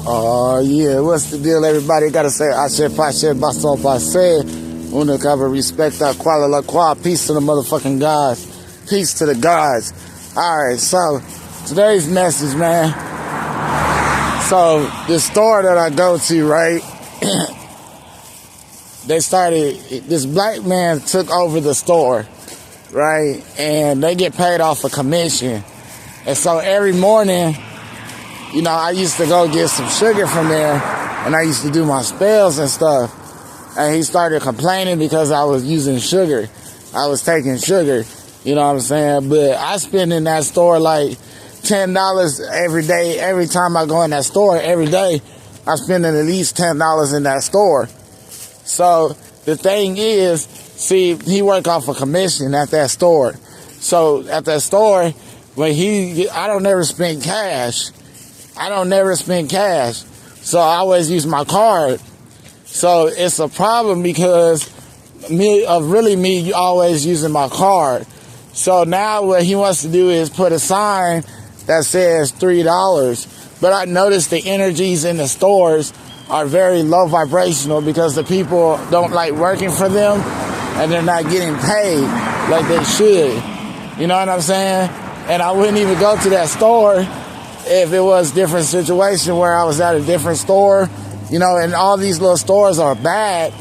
Oh, yeah. What's the deal, everybody? Gotta say, Ashe, Pashe, Baso, Pase. Una Kava, respect, Kuala La Kwa. Peace to the motherfucking gods. Peace to the gods. Alright, so, today's message, man. So, the store that I go to, right? This black man took over the store, right? And they get paid off a commission. And so, every morning, you know, I used to go get some sugar from there, and I used to do my spells and stuff. And he started complaining because I was using sugar. I was taking sugar, you know what I'm saying? But I spend in that store like $10 every day. Every time I go in that store, every day, I spend at least $10 in that store. So the thing is, see, he work off a commission at that store. So at that store, I don't never spend cash. So I always use my card. So it's a problem because me always using my card. So now what he wants to do is put a sign that says $3. But I noticed the energies in the stores are very low vibrational because the people don't like working for them and they're not getting paid like they should. You know what I'm saying? And I wouldn't even go to that store if it was a different situation where I was at a different store, you know, and all these little stores are bad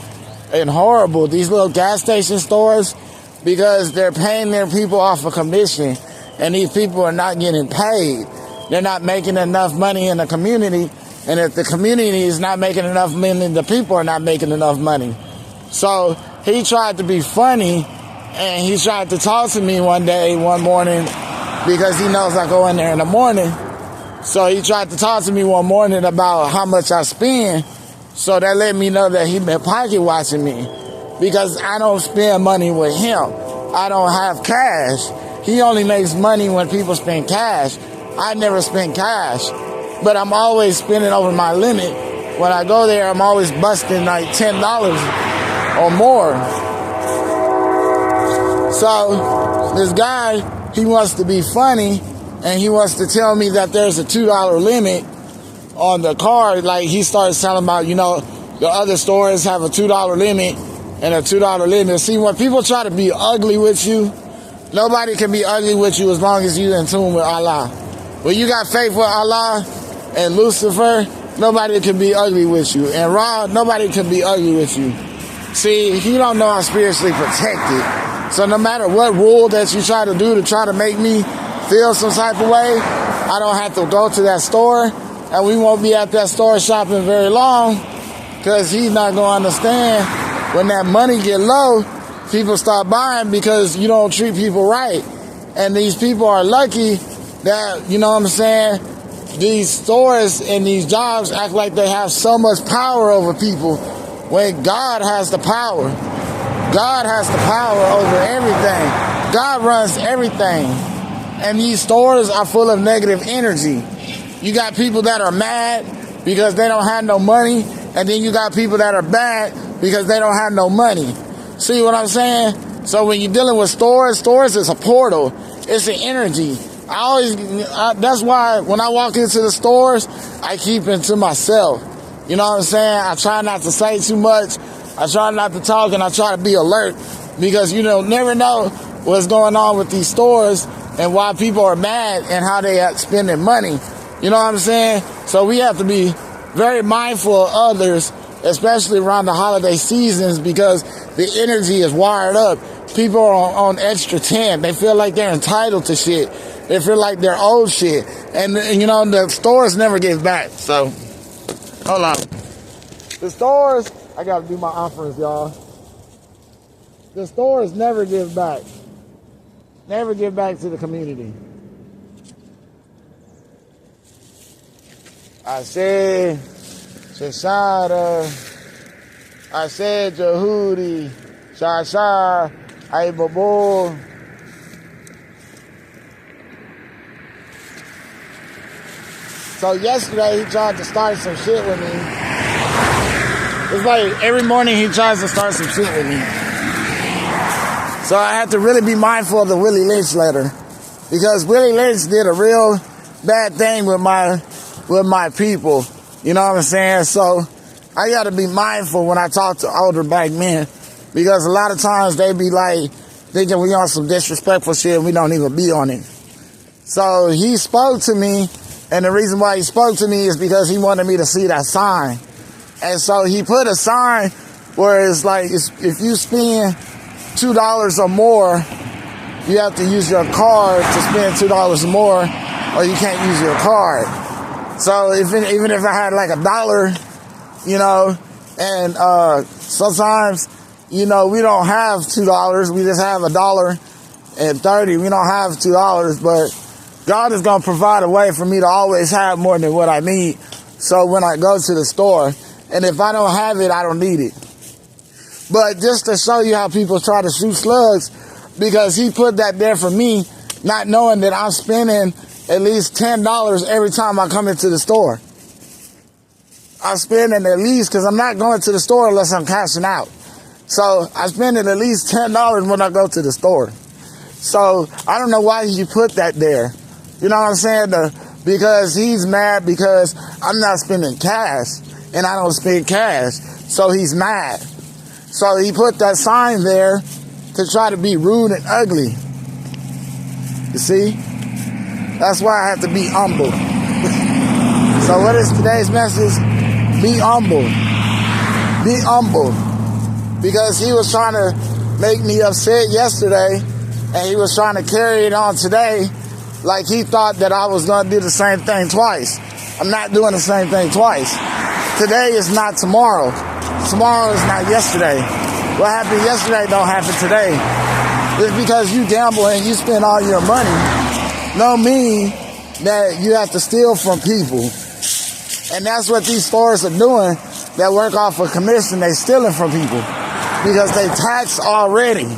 and horrible, these little gas station stores, because they're paying their people off a commission, and these people are not getting paid. They're not making enough money in the community, and if the community is not making enough money, the people are not making enough money. So he tried to be funny, and he tried to talk to me one morning, because he knows I go in there in the morning. So he tried to talk to me one morning about how much I spend. So that let me know that he been pocket watching me, because I don't spend money with him. I don't have cash. He only makes money when people spend cash. I never spend cash, but I'm always spending over my limit. When I go there, I'm always busting like $10 or more. So this guy, he wants to be funny. And he wants to tell me that there's a $2 limit on the card. Like he starts telling about, you know, the other stores have a $2 limit and a $2 limit. See, when people try to be ugly with you, nobody can be ugly with you as long as you're in tune with Allah. When you got faith with Allah and Lucifer, nobody can be ugly with you. And Ra, nobody can be ugly with you. See, he don't know I'm spiritually protected. So no matter what rule that you try to do to try to make me feel some type of way, I don't have to go to that store, and we won't be at that store shopping very long, because he's not going to understand when that money get low, people start buying because you don't treat people right. And these people are lucky that, you know what I'm saying, these stores and these jobs act like they have so much power over people when God has the power. God has the power over everything. God runs everything. And these stores are full of negative energy. You got people that are mad because they don't have no money, and then you got people that are bad because they don't have no money. See what I'm saying? So when you're dealing with stores is a portal. It's an energy. That's why when I walk into the stores, I keep it to myself. You know what I'm saying? I try not to say too much. I try not to talk, and I try to be alert, because you never know what's going on with these stores and why people are mad and how they are spending money. You know what I'm saying? So we have to be very mindful of others, especially around the holiday seasons, because the energy is wired up. People are on extra 10. They feel like they're entitled to shit. They feel like they're owed shit. And you know, the stores never give back. So, hold on. The stores, I gotta do my offerings, y'all. The stores never give back. Never give back to the community. I said Shashada, I said Jehudi, Shasha, Aibabo. So yesterday he tried to start some shit with me. It's like every morning he tries to start some shit with me. So I had to really be mindful of the Willie Lynch letter, because Willie Lynch did a real bad thing with my people. You know what I'm saying? So I got to be mindful when I talk to older black men, because a lot of times they be like thinking we on some disrespectful shit and we don't even be on it. So he spoke to me, and the reason why he spoke to me is because he wanted me to see that sign. And so he put a sign where it's like, if you spend $2 or more, you have to use your card to spend $2 or more, or you can't use your card. So even if I had like $1, you know, and sometimes, you know, we don't have $2, we just have $1.30. We don't have $2, but God is going to provide a way for me to always have more than what I need. So when I go to the store, and if I don't have it, I don't need it. But just to show you how people try to shoot slugs, because he put that there for me, not knowing that I'm spending at least $10 every time I come into the store. I'm spending at least, because I'm not going to the store unless I'm cashing out. So I spend at least $10 when I go to the store. So I don't know why he put that there. You know what I'm saying? Because he's mad because I'm not spending cash, and I don't spend cash. So he's mad. So he put that sign there to try to be rude and ugly. You see? That's why I have to be humble. So what is today's message? Be humble. Be humble. Because he was trying to make me upset yesterday, and he was trying to carry it on today, like he thought that I was going to do the same thing twice. I'm not doing the same thing twice. Today is not tomorrow. Tomorrow is not yesterday. What happened yesterday don't happen today. Just because you gamble and you spend all your money don't mean that you have to steal from people. And that's what these stores are doing that work off a commission. They stealing from people because they tax already.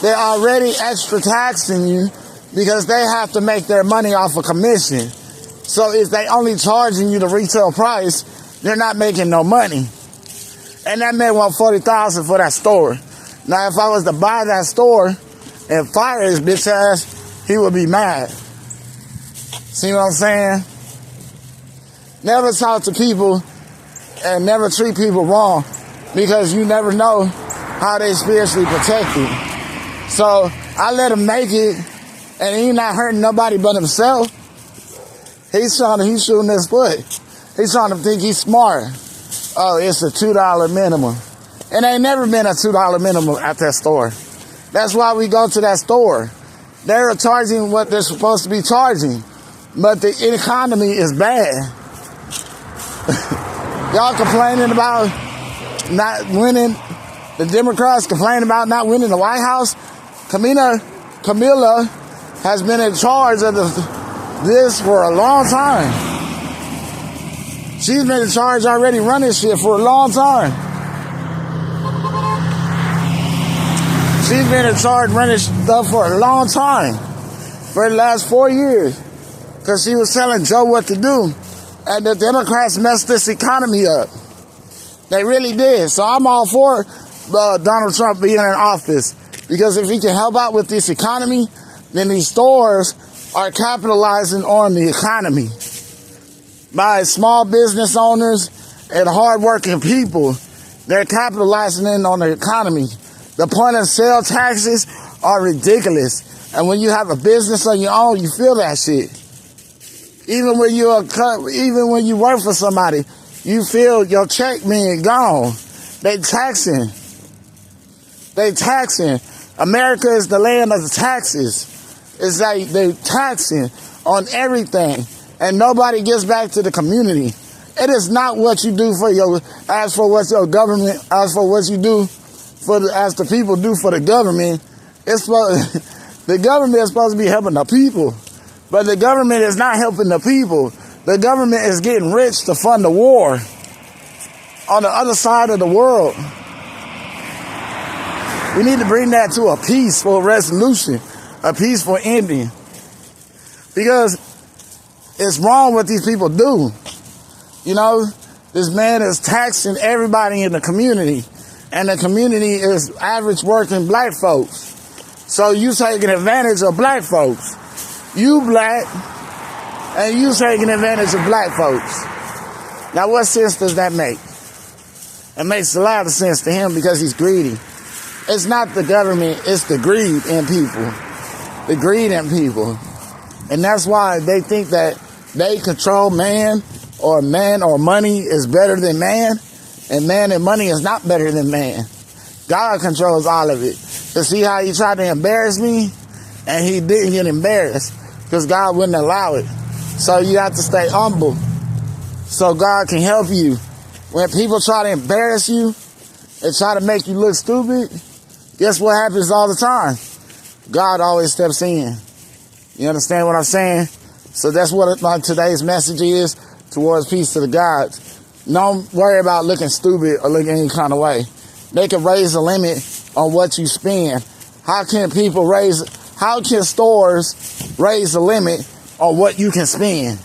They're already extra taxing you because they have to make their money off a commission. So if they only charging you the retail price, they're not making no money. And that man want $40,000 for that store. Now, if I was to buy that store and fire his bitch ass, he would be mad. See what I'm saying? Never talk to people and never treat people wrong, because you never know how they spiritually protected. So I let him make it, and he's not hurting nobody but himself. He's shooting his foot. He's trying to think he's smart. Oh, it's a $2 minimum. It ain't never been a $2 minimum at that store. That's why we go to that store. They're charging what they're supposed to be charging, but the economy is bad. Y'all complaining about not winning. The Democrats complaining about not winning the White House. Camilla has been in charge of this for a long time. She's been in charge already running shit for a long time. She's been in charge running stuff for a long time. For the last 4 years. Because she was telling Joe what to do. And the Democrats messed this economy up. They really did. So I'm all for Donald Trump being in office. Because if he can help out with this economy, then these stores are capitalizing on the economy. By small business owners and hardworking people, they're capitalizing in on the economy. The point of sale taxes are ridiculous. And when you have a business on your own, you feel that shit. Even when you work for somebody, you feel your check being gone. They taxing. America is the land of the taxes. It's like they taxing on everything. And nobody gives back to the community. It is not what you do for as for what your government, as for what you do as the people do for the government. The government is supposed to be helping the people, but the government is not helping the people. The government is getting rich to fund the war on the other side of the world. We need to bring that to a peaceful resolution, a peaceful ending, because it's wrong what these people do. You know, this man is taxing everybody in the community, and the community is average working black folks. So you taking advantage of black folks. You black, and you taking advantage of black folks. Now, what sense does that make? It makes a lot of sense to him because he's greedy. It's not the government, it's the greed in people. The greed in people. And that's why they think that they control man or money is better than man. And man and money is not better than man. God controls all of it. To see how he tried to embarrass me and he didn't get embarrassed because God wouldn't allow it. So you have to stay humble so God can help you. When people try to embarrass you and try to make you look stupid, guess what happens all the time? God always steps in. You understand what I'm saying? So that's what today's message is towards peace to the gods. Don't worry about looking stupid or looking any kind of way. They can raise the limit on what you spend. How can stores raise the limit on what you can spend?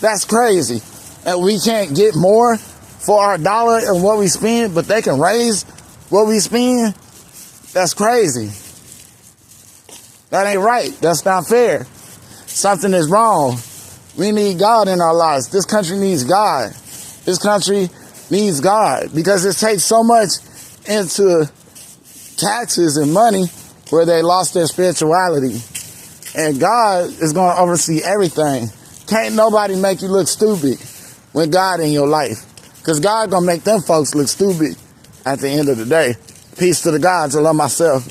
That's crazy. And we can't get more for our dollar and what we spend, but they can raise what we spend? That's crazy. That ain't right. That's not fair. Something is wrong. We need God in our lives. This country needs God. This country needs God because it takes so much into taxes and money where they lost their spirituality. And God is going to oversee everything. Can't nobody make you look stupid when God in your life. Because God going to make them folks look stupid at the end of the day. Peace to the gods. I love myself.